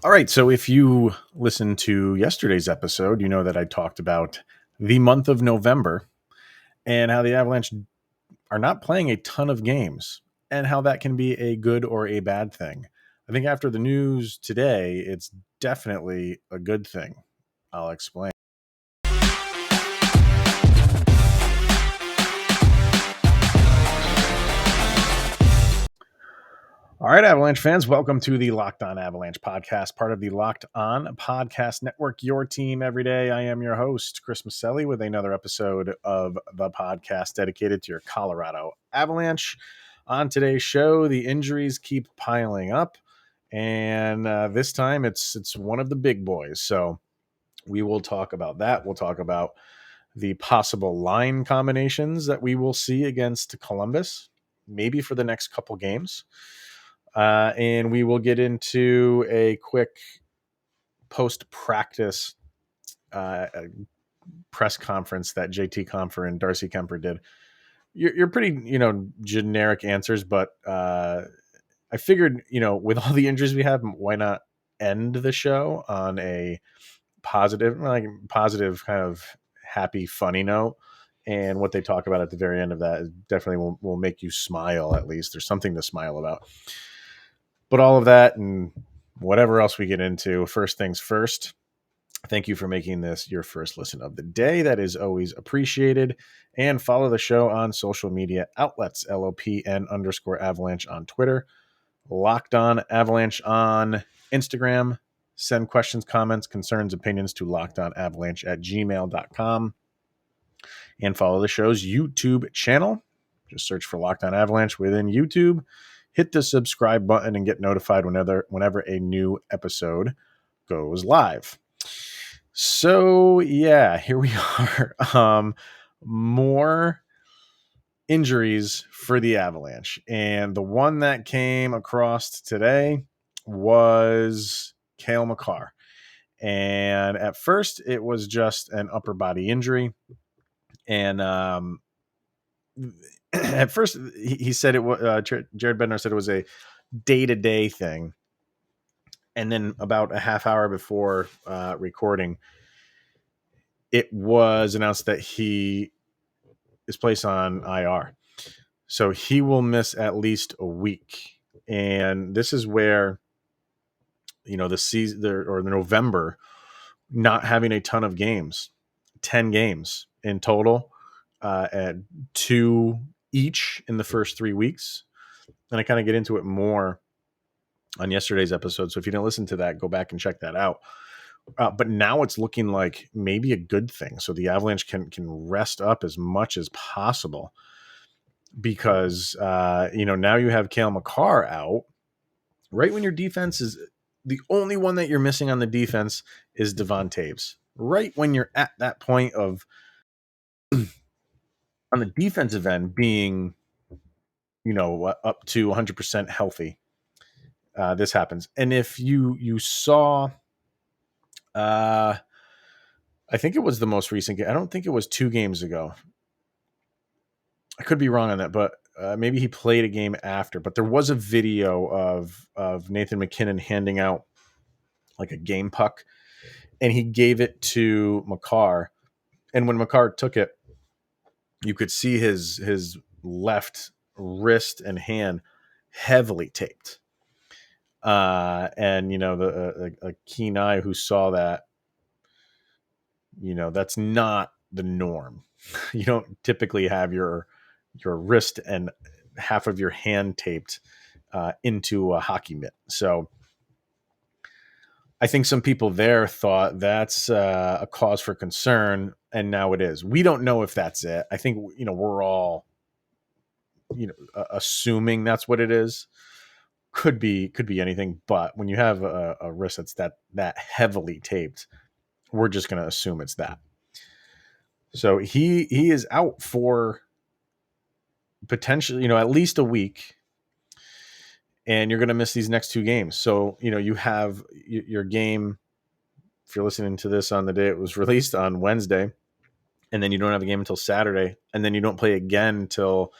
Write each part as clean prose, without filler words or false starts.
All right. So if you listened to yesterday's episode, you know that I talked about the month of November and how the Avalanche are not playing a ton of games and how that can be a good or a bad thing. I think after the news today, it's definitely a good thing. I'll explain. All right, Avalanche fans, welcome to the Locked On Avalanche podcast, part of the Locked On Podcast Network, your team every day. I am your host, Chris Maselli, with another episode of the podcast dedicated to your Colorado Avalanche. On today's show, the injuries keep piling up, and this time it's one of the big boys. So we will talk about that. We'll talk about the possible line combinations that we will see against Columbus, maybe for the next couple games. And we will get into a quick post-practice press conference that JT Compher and Darcy Kemper did. You're pretty, generic answers, but I figured, with all the injuries we have, why not end the show on a positive kind of happy, funny note. And what they talk about at the very end of that is definitely will make you smile. At least there's something to smile about. But all of that and whatever else we get into, first things first, thank you for making this your first listen of the day. That is always appreciated. And follow the show on social media outlets, LOPN_Avalanche on Twitter, Locked On Avalanche on Instagram. Send questions, comments, concerns, opinions to lockedonavalanche@gmail.com. And follow the show's YouTube channel. Just search for Locked On Avalanche within YouTube. Hit the subscribe button and get notified whenever a new episode goes live. So yeah, here we are. More injuries for the Avalanche. And the one that came across today was Cale Makar. And at first it was just an upper body injury. And at first he said it was Jared Bednar said it was a day-to-day thing, and then about a half hour before recording, it was announced that he is placed on IR, so he will miss at least a week. And this is where the season or the November not having a ton of games, 10 games in total, at 2 each in the first 3 weeks. And I kind of get into it more on yesterday's episode. So if you didn't listen to that, go back and check that out. But now it's looking like maybe a good thing. So the Avalanche can rest up as much as possible because, now you have Cale Makar out right when your defense is the only one that you're missing on the defense is Devon Toews. Right when you're at that point of on the defensive end being, up to 100% healthy. This happens. And if you saw, I think it was the most recent game. I don't think it was 2 games ago. I could be wrong on that, but maybe he played a game after. But there was a video of Nathan MacKinnon handing out like a game puck, and he gave it to Makar. And when Makar took it, you could see his left wrist and hand heavily taped. And a keen eye who saw that, that's not the norm. You don't typically have your wrist and half of your hand taped into a hockey mitt. So I think some people there thought that's a cause for concern, and now it is. We don't know if that's it. I think we're all assuming that's what it is. Could be anything, but when you have a wrist that's that heavily taped, we're just going to assume it's that. So he is out for potentially at least a week, and you're going to miss these next 2 games. So you have your game. If you're listening to this on the day it was released on Wednesday, and then you don't have a game until Saturday, and then you don't play again until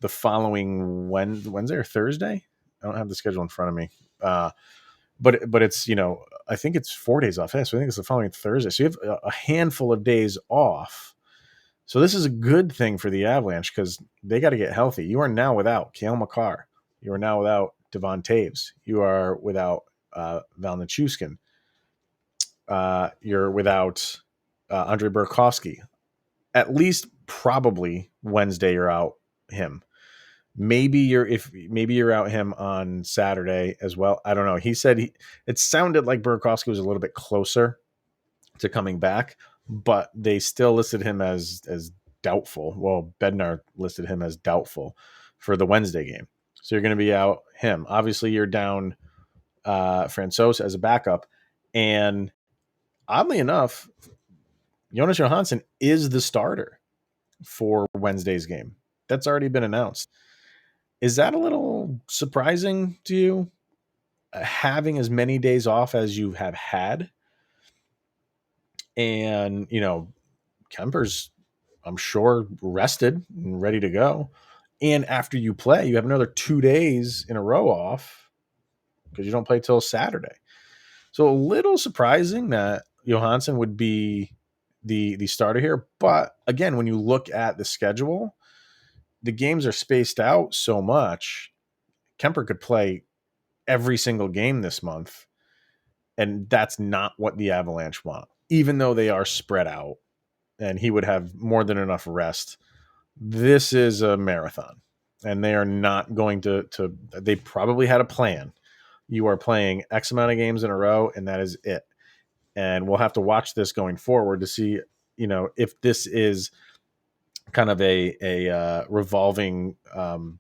the following Wednesday or Thursday. I don't have the schedule in front of me. but it's, I think it's 4 days off. So I think it's the following Thursday. So you have a handful of days off. So this is a good thing for the Avalanche because they got to get healthy. You are now without Cale Makar. You are now without Devon Toews. You are without Val Nichushkin. You're without Andrei Burakovsky. At least probably Wednesday you're out him. Maybe you're out him on Saturday as well. I don't know. He said it sounded like Burakovsky was a little bit closer to coming back, but they still listed him as doubtful. Well, Bednar listed him as doubtful for the Wednesday game. So you're going to be out him. Obviously, you're down Francouz as a backup, and oddly enough, Jonas Johansson is the starter for Wednesday's game. That's already been announced. Is that a little surprising to you? Having as many days off as you have had, and Kemper's, I'm sure, rested and ready to go. And after you play, you have another 2 days in a row off because you don't play till Saturday. So a little surprising that Johansson would be the starter here. But again, when you look at the schedule, the games are spaced out so much. Kemper could play every single game this month, and that's not what the Avalanche want, even though they are spread out and he would have more than enough rest. This is a marathon, and they are not going to they probably had a plan. You are playing X amount of games in a row, and that is it. And we'll have to watch this going forward to see, if this is kind of a revolving, no,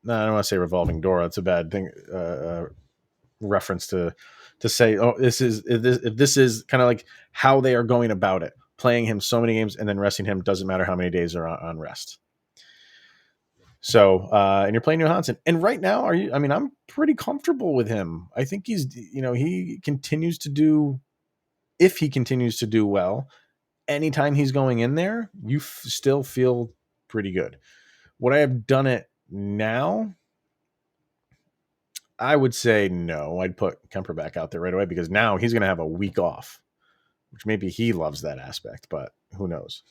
I don't want to say revolving door. That's a bad thing. Reference to say, oh, if this is kind of like how they are going about it, playing him so many games and then resting him, doesn't matter how many days are on rest. So, and you're playing Johansson, and right now, I'm pretty comfortable with him. I think he continues to do, if he continues to do well, anytime he's going in there, you still feel pretty good. Would I have done it now? I would say no. I'd put Kemper back out there right away because now he's going to have a week off, which maybe he loves that aspect, but who knows?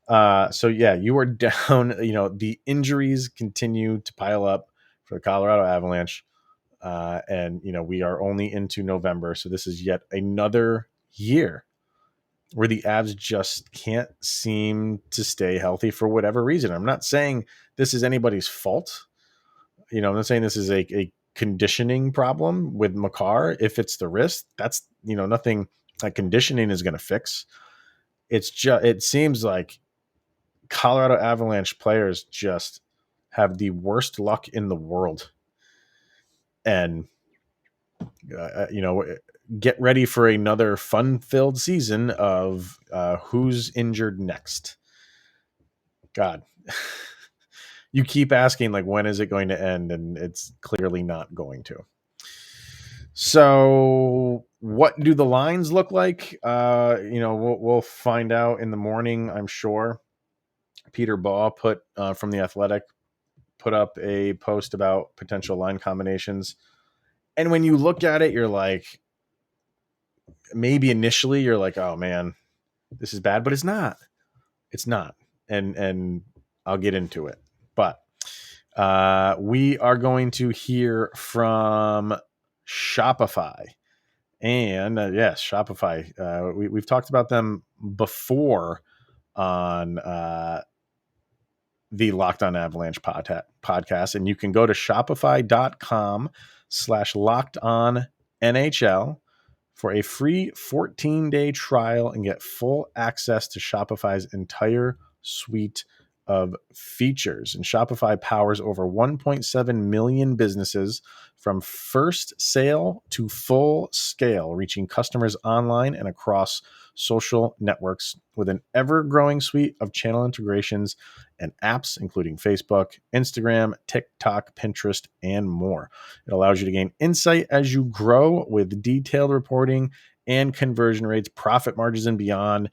So yeah, you are down. The injuries continue to pile up for the Colorado Avalanche, and we are only into November, so this is yet another year where the Avs just can't seem to stay healthy for whatever reason. I'm not saying this is anybody's fault. I'm not saying this is a conditioning problem with Makar. If it's the wrist, that's nothing that conditioning is going to fix. It seems like Colorado Avalanche players just have the worst luck in the world, and get ready for another fun-filled season of who's injured next. God. You keep asking, like, when is it going to end? And it's clearly not going to. So what do the lines look like? We'll find out in the morning, I'm sure. Peter Baugh from The Athletic put up a post about potential line combinations. And when you look at it, you're like, maybe initially you're like, oh man, this is bad, but it's not. It's not. And I'll get into it. But we are going to hear from Shopify. And yes, Shopify. We've talked about them before on the Locked On Avalanche podcast. And you can go to shopify.com/lockedonnhl for a free 14-day trial and get full access to Shopify's entire suite of features. And Shopify powers over 1.7 million businesses from first sale to full scale, reaching customers online and across social networks with an ever-growing suite of channel integrations and apps, including Facebook, Instagram, TikTok, Pinterest, and more. It allows you to gain insight as you grow with detailed reporting and conversion rates, profit margins, and beyond.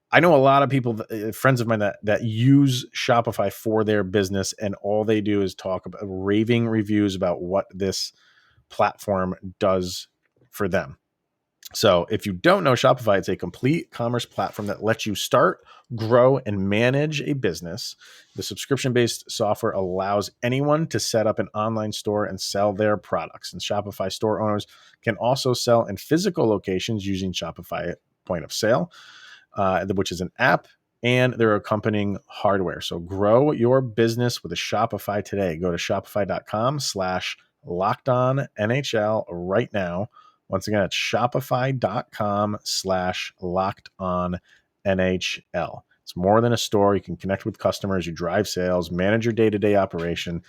I know a lot of people, friends of mine that use Shopify for their business, and all they do is talk about raving reviews about what this platform does for them. So if you don't know Shopify, it's a complete commerce platform that lets you start, grow, and manage a business. The subscription-based software allows anyone to set up an online store and sell their products. And Shopify store owners can also sell in physical locations using Shopify Point of Sale, which is an app, and their accompanying hardware. So grow your business with a Shopify today. Go to shopify.com/LockedOnNHL right now. Once again, it's shopify.com/LockedOnNHL. It's more than a store. You can connect with customers, you drive sales, manage your day-to-day operation,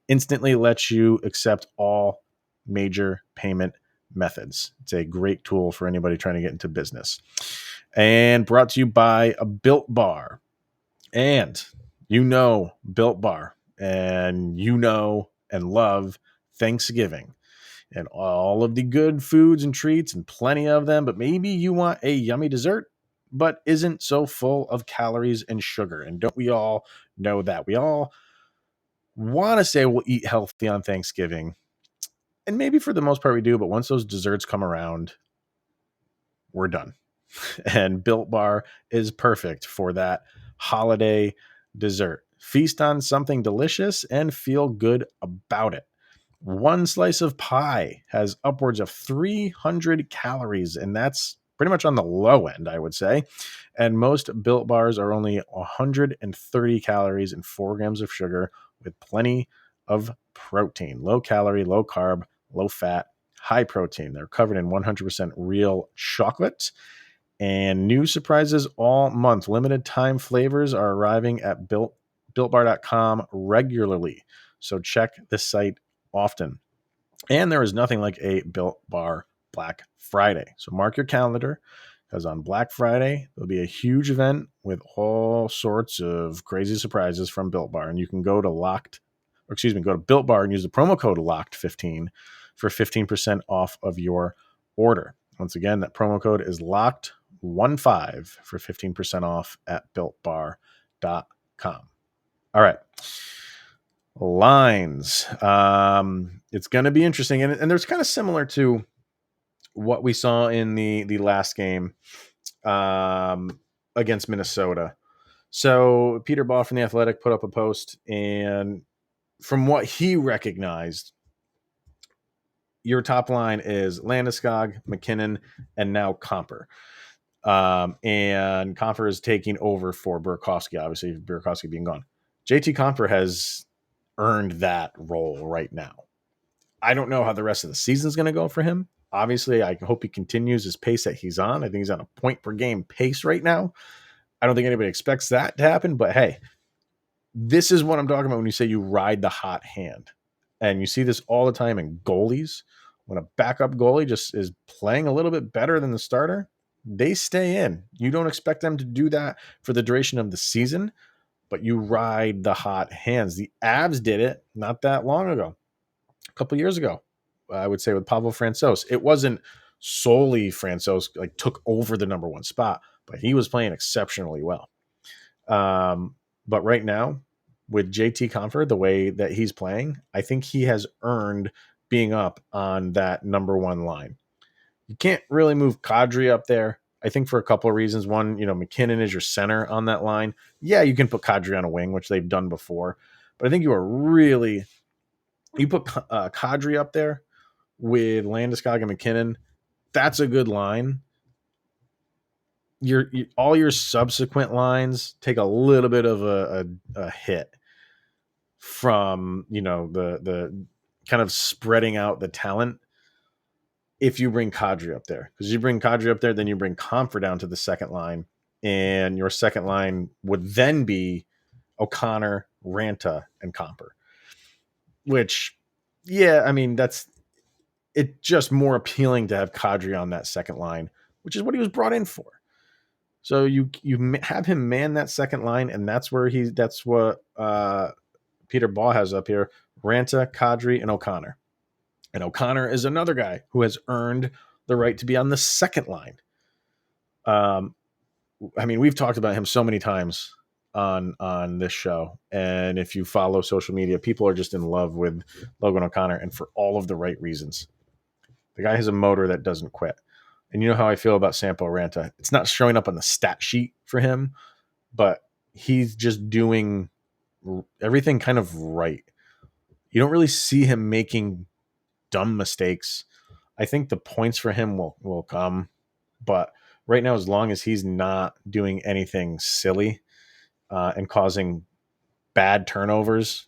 instantly lets you accept all major payment methods. It's a great tool for anybody trying to get into business. And brought to you by a Built Bar. And you know Built Bar, and you know and love Thanksgiving and all of the good foods and treats and plenty of them, but maybe you want a yummy dessert, but isn't so full of calories and sugar. And don't we all know that? We all want to say we'll eat healthy on Thanksgiving. And maybe for the most part we do, but once those desserts come around, we're done. And Built Bar is perfect for that holiday dessert. Feast on something delicious and feel good about it. One slice of pie has upwards of 300 calories, and that's pretty much on the low end, I would say. And most Built Bars are only 130 calories and 4 grams of sugar with plenty of protein. Low calorie, low carb, low fat, high protein. They're covered in 100% real chocolate. And new surprises all month. Limited time flavors are arriving at builtbar.com regularly. So check the site often. And there is nothing like a Built Bar Black Friday. So mark your calendar, because on Black Friday, there'll be a huge event with all sorts of crazy surprises from Built Bar. And you can go to Built Bar and use the promo code LOCKED15 for 15% off of your order. Once again, that promo code is LOCKED15 for 15% off at builtbar.com. All right. Lines. It's going to be interesting. And there's kind of similar to what we saw in the last game against Minnesota. So Peter Baugh from The Athletic put up a post, and from what he recognized, your top line is Landeskog, MacKinnon, and now Comper. And Comper is taking over for Burakovsky, obviously, Burakovsky being gone. JT Comper has earned that role right now. I don't know how the rest of the season is going to go for him. Obviously, I hope he continues his pace that he's on. I think he's on a point per game pace right now. I don't think anybody expects that to happen, but hey, this is what I'm talking about when you say you ride the hot hand. And you see this all the time in goalies. When a backup goalie just is playing a little bit better than the starter, they stay in. You don't expect them to do that for the duration of the season, but you ride the hot hands. The Avs did it not that long ago, a couple years ago, I would say, with Pavel Francouz. It wasn't solely Francouz like took over the number one spot, but he was playing exceptionally well. But right now, with JT Compher, the way that he's playing, I think he has earned being up on that number one line. You can't really move Kadri up there, I think, for a couple of reasons. One, MacKinnon is your center on that line. Yeah, you can put Kadri on a wing, which they've done before. But I think you put Kadri up there with Landeskog and MacKinnon. That's a good line. All your subsequent lines take a little bit of a hit from the kind of spreading out the talent if you bring Kadri up there. Because you bring Kadri up there, then you bring Comfort down to the second line, and your second line would then be O'Connor, Ranta, and Comper. Which, yeah, I mean, it's just more appealing to have Kadri on that second line, which is what he was brought in for. So you have him man that second line, and that's what Peter Baugh has up here: Ranta, Kadri, and O'Connor. And O'Connor is another guy who has earned the right to be on the second line. I mean, we've talked about him so many times on this show. And if you follow social media, people are just in love with Logan O'Connor, and for all of the right reasons. The guy has a motor that doesn't quit. And you know how I feel about Sampo Ranta. It's not showing up on the stat sheet for him, but he's just doing everything kind of right. You don't really see him making dumb mistakes. I think the points for him will come, but right now, as long as he's not doing anything silly and causing bad turnovers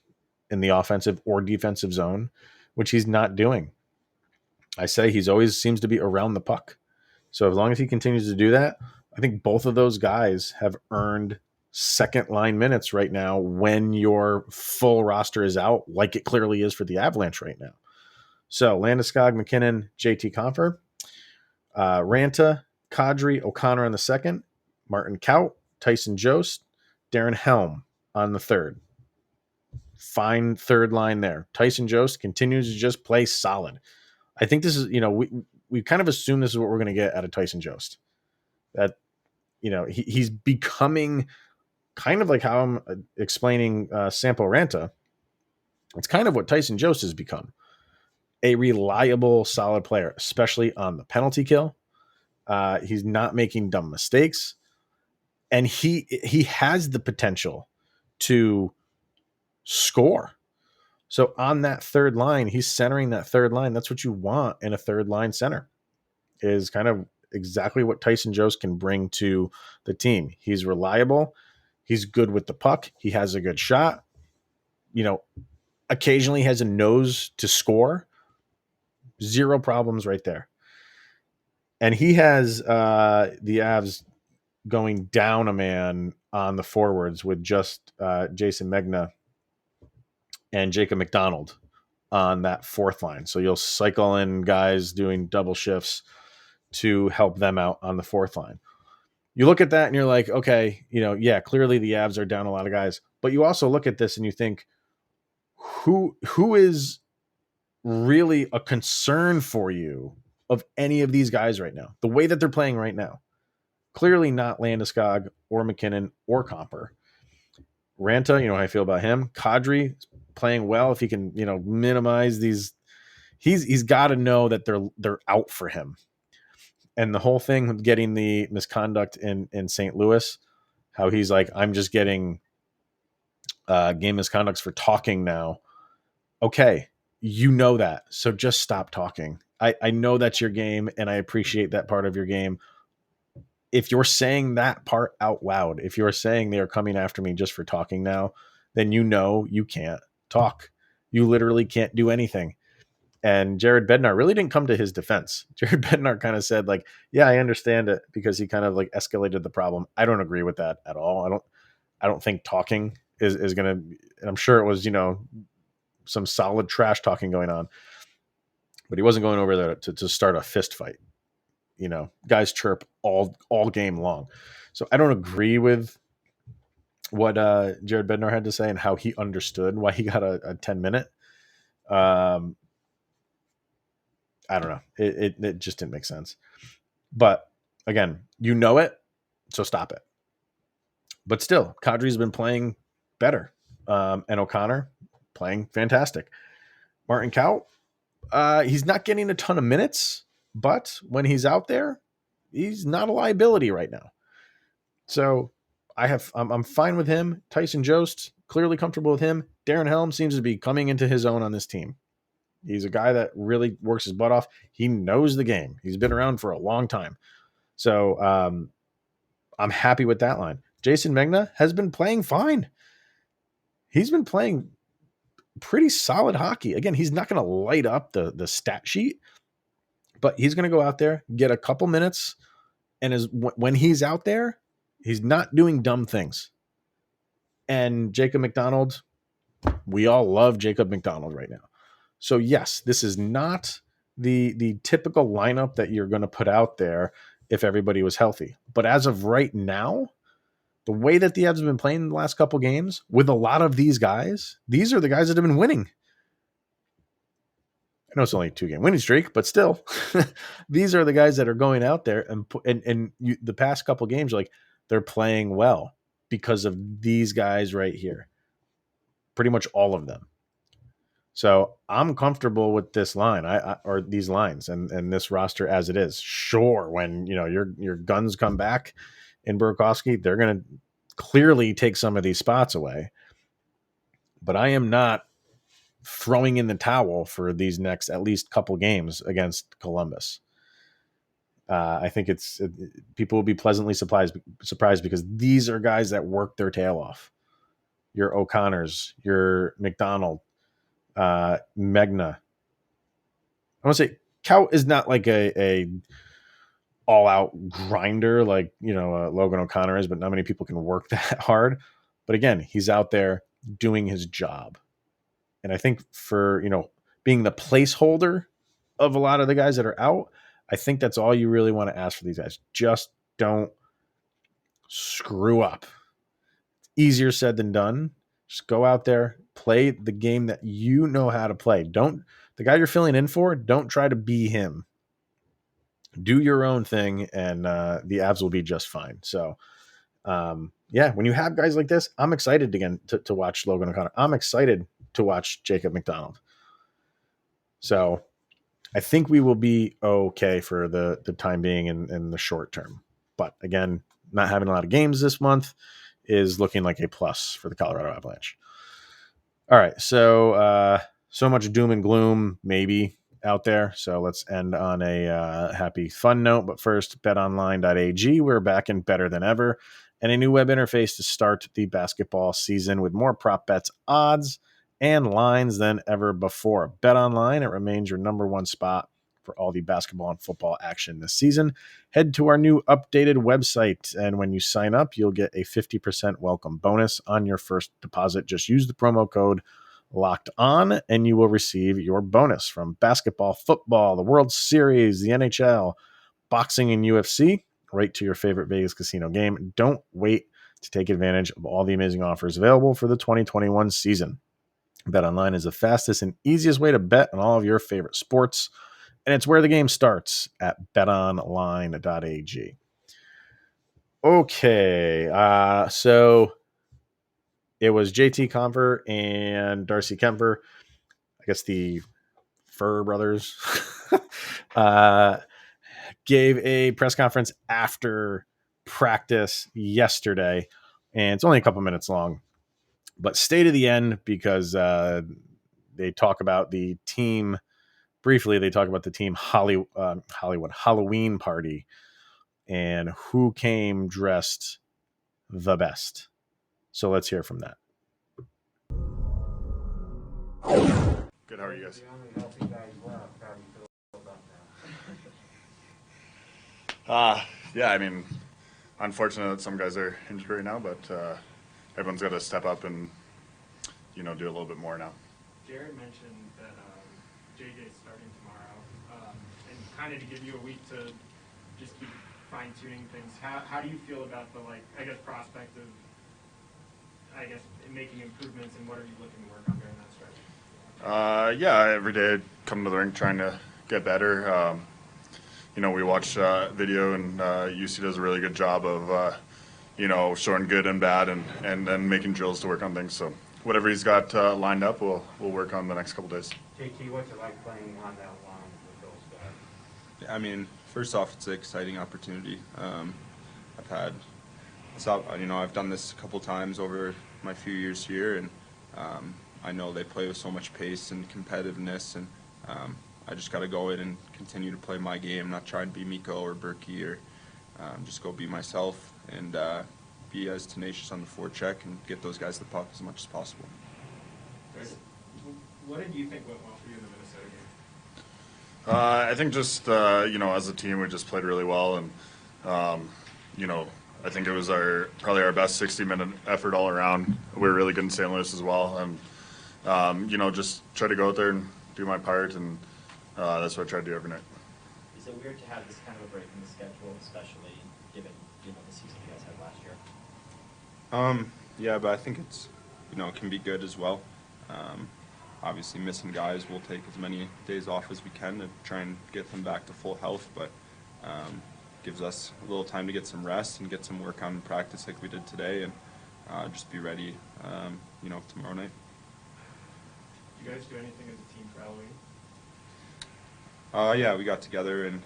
in the offensive or defensive zone, which he's not doing, I say he's always seems to be around the puck. So as long as he continues to do that, I think both of those guys have earned second line minutes right now when your full roster is out, like it clearly is for the Avalanche right now. So Landeskog, MacKinnon, JT Compher, Ranta, Kadri, O'Connor on the second, Martin Kaut, Tyson Jost, Darren Helm on the third. Fine third line there. Tyson Jost continues to just play solid. I think this is, we kind of assume this is what we're going to get out of Tyson Jost. That, he's becoming kind of like how I'm explaining Sampo Ranta. It's kind of what Tyson Jost has become. A reliable, solid player, especially on the penalty kill. He's not making dumb mistakes. And he has the potential to score. So on that third line, he's centering that third line. That's what you want in a third line center, is kind of exactly what Tyson Jost can bring to the team. He's reliable. He's good with the puck. He has a good shot. Occasionally has a nose to score. Zero problems right there. And he has the Avs going down a man on the forwards with just Jason Megna and Jacob McDonald on that fourth line. So you'll cycle in guys doing double shifts to help them out on the fourth line. You look at that and you're like, okay, clearly the Avs are down a lot of guys, but you also look at this and you think, who is really a concern for you of any of these guys right now? The way that they're playing right now, clearly not Landeskog or MacKinnon or Compher. Ranta, how I feel about him. Kadri playing well. If he can, minimize these, he's got to know that they're out for him. And the whole thing with getting the misconduct in St. Louis, how he's like, I'm just getting game misconducts for talking now. Okay, that. So just stop talking. I know that's your game, and I appreciate that part of your game. If you're saying that part out loud, if you're saying they are coming after me just for talking now, then you can't talk. You literally can't do anything. And Jared Bednar really didn't come to his defense. Jared Bednar kind of said, like, yeah, I understand it, because he kind of like escalated the problem. I don't agree with that at all. I don't think talking is going to, and I'm sure it was, some solid trash talking going on, but he wasn't going over there to start a fist fight. Guys chirp all game long. So I don't agree with what Jared Bednar had to say and how he understood why he got a 10-minute. I don't know. It just didn't make sense. But again, it, so stop it. But still, Kadri's been playing better. And O'Connor playing fantastic. Martin Kaut, he's not getting a ton of minutes, but when he's out there, he's not a liability right now. So I'm fine with him. Tyson Jost, clearly comfortable with him. Darren Helm seems to be coming into his own on this team. He's a guy that really works his butt off. He knows the game. He's been around for a long time. So I'm happy with that line. Jason Megna has been playing fine. He's been playing pretty solid hockey. Again, he's not going to light up the stat sheet, but he's going to go out there, get a couple minutes, and when he's out there, he's not doing dumb things. And Jacob McDonald, we all love Jacob McDonald right now. So yes, this is not the typical lineup that you're going to put out there if everybody was healthy. But as of right now, the way that the Avs have been playing the last couple games with a lot of these guys, these are the guys that have been winning. I know it's only a 2-game winning streak, but still, these are the guys that are going out there and the past couple games, like, they're playing well. because of these guys right here. Pretty much all of them. So I'm comfortable with this line, or these lines, and this roster as it is. Sure, when your guns come back in Burakovsky, they're going to clearly take some of these spots away. But I am not throwing in the towel for these next at least couple games against Columbus. I think people will be pleasantly surprised because these are guys that work their tail off. Your O'Connors, your McDonald, Megna. I want to say Cal is not like a all out grinder like Logan O'Connor is, but not many people can work that hard. But again, he's out there doing his job, and I think for being the placeholder of a lot of the guys that are out, I think that's all you really want to ask for these guys. Just don't screw up. Easier said than done. Just go out there, play the game that you know how to play. The guy you're filling in for, don't try to be him. Do your own thing, and the Avs will be just fine. So, when you have guys like this, I'm excited again to watch Logan O'Connor. I'm excited to watch Jacob McDonald. So, I think we will be okay for the time being in the short term. But again, not having a lot of games this month is looking like a plus for the Colorado Avalanche. All right, so much doom and gloom maybe out there. So let's end on a happy, fun note. But first, betonline.ag. We're back and better than ever, and a new web interface to start the basketball season with more prop bets, odds, and lines than ever before. BetOnline, it remains your number one spot for all the basketball and football action this season. Head to our new updated website, and when you sign up, you'll get a 50% welcome bonus on your first deposit. Just use the promo code Locked On, and you will receive your bonus from basketball, football, the World Series, the NHL, boxing, and UFC, right to your favorite Vegas casino game. Don't wait to take advantage of all the amazing offers available for the 2021 season. BetOnline is the fastest and easiest way to bet on all of your favorite sports, and it's where the game starts at betonline.ag. Okay, so it was JT Conver and Darcy Kemper, I guess the Fur brothers, gave a press conference after practice yesterday, and it's only a couple minutes long, but stay to the end because they talk about the team briefly. They talk about the team Hollywood Halloween party and who came dressed the best. So let's hear from that. Good, how are you guys? Yeah, I mean, unfortunate that some guys are injured right now, but everyone's got to step up and, do a little bit more now. Jared mentioned that JJ's starting tomorrow, and kind of to give you a week to just keep fine-tuning things. How do you feel about the, prospect of, making improvements, and what are you looking to work on during that stretch? Yeah, every day I come to the rink trying to get better. We watch video, and UC does a really good job of, showing good and bad and then making drills to work on things. So whatever he's got lined up, we'll work on the next couple days. JT, what's it like playing on that line with those guys? I mean, first off, it's an exciting opportunity. I've done this a couple times over my few years here, and I know they play with so much pace and competitiveness, and I just got to go in and continue to play my game, not try and be Mikko or Berkey, or just go be myself and be as tenacious on the forecheck and get those guys the puck as much as possible. What did you think went well for you in the Minnesota game? I think just, as a team, we just played really well, and, I think it was probably our best 60-minute effort all around. We were really good in St. Louis as well, and, just try to go out there and do my part, and that's what I try to do every night. Is it weird to have this kind of a break in the schedule, especially given, the season you guys had last year? Yeah, but I think it's, it can be good as well. Obviously, missing guys, we'll take as many days off as we can to try and get them back to full health, but gives us a little time to get some rest and get some work on practice like we did today, and just be ready, tomorrow night. Did you guys do anything as a team for Halloween? Yeah, we got together and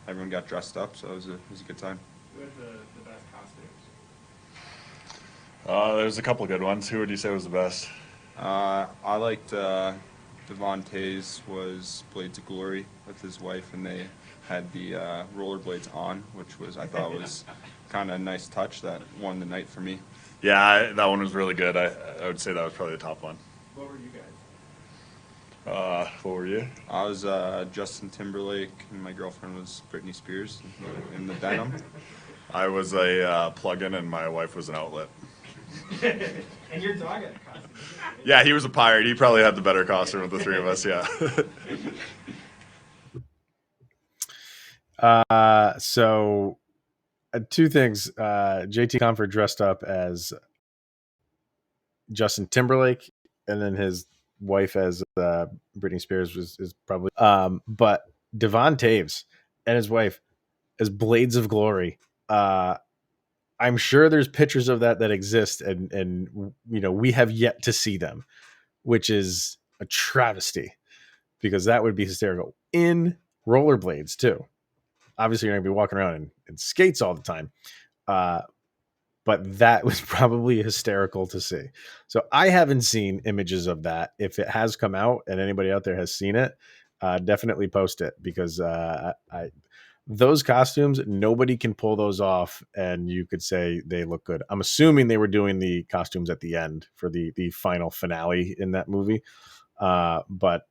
everyone got dressed up, so it was a good time. Who had the best costumes? There's a couple good ones. Who would you say was the best? I liked Devon Toews was Blades of Glory with his wife, and they had the rollerblades on, which I thought was kind of a nice touch that won the night for me. Yeah, that one was really good. I would say that was probably the top one. What were you guys? What were you? I was Justin Timberlake, and my girlfriend was Britney Spears in the denim. I was a plug-in, and my wife was an outlet. And your dog had a costume. Yeah, he was a pirate. He probably had the better costume of the three of us, yeah. So two things. JT Comfort dressed up as Justin Timberlake, and then his wife as Britney Spears is probably. But Devon Toews and his wife as Blades of Glory. I'm sure there's pictures of that exist, and we have yet to see them, which is a travesty because that would be hysterical in rollerblades too. Obviously, you're going to be walking around in skates all the time. But that was probably hysterical to see. So I haven't seen images of that. If it has come out and anybody out there has seen it, definitely post it because those costumes, nobody can pull those off and you could say they look good. I'm assuming they were doing the costumes at the end for the final finale in that movie. But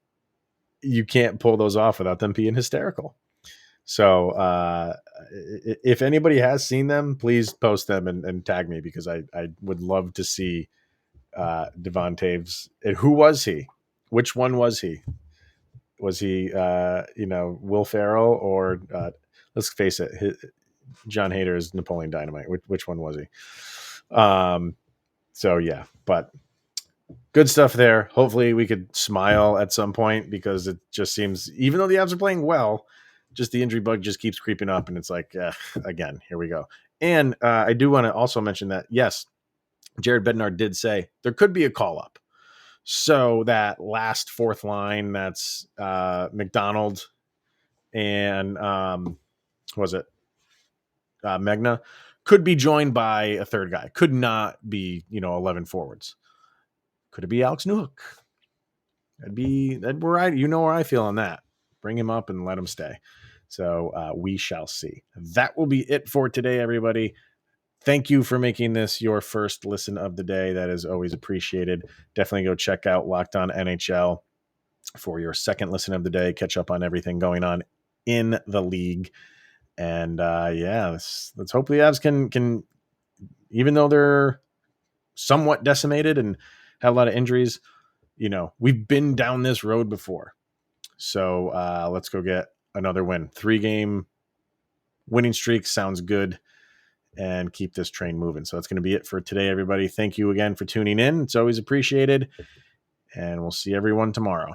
you can't pull those off without them being hysterical. So if anybody has seen them, please post them and tag me because I would love to see Devon Toews. And who was he? Which one was he? Was he, Will Ferrell or let's face it, John Hader is Napoleon Dynamite. Which one was he? So yeah, but good stuff there. Hopefully we could smile at some point because it just seems, even though the Avs are playing well, just the injury bug just keeps creeping up, and it's like, again, here we go. And I do want to also mention that, yes, Jared Bednar did say there could be a call-up. So that last fourth line, that's McDonald and was it Megna, could be joined by a third guy. Could not be, 11 forwards. Could it be Alex Newhook? That'd where I feel on that. Bring him up and let him stay. So we shall see. That will be it for today, everybody. Thank you for making this your first listen of the day. That is always appreciated. Definitely go check out Locked On NHL for your second listen of the day. Catch up on everything going on in the league. And let's hope the Avs can, even though they're somewhat decimated and have a lot of injuries, we've been down this road before. So let's go get another win. 3-game winning streak sounds good, and keep this train moving. So that's going to be it for today, everybody. Thank you again for tuning in. It's always appreciated, and we'll see everyone tomorrow.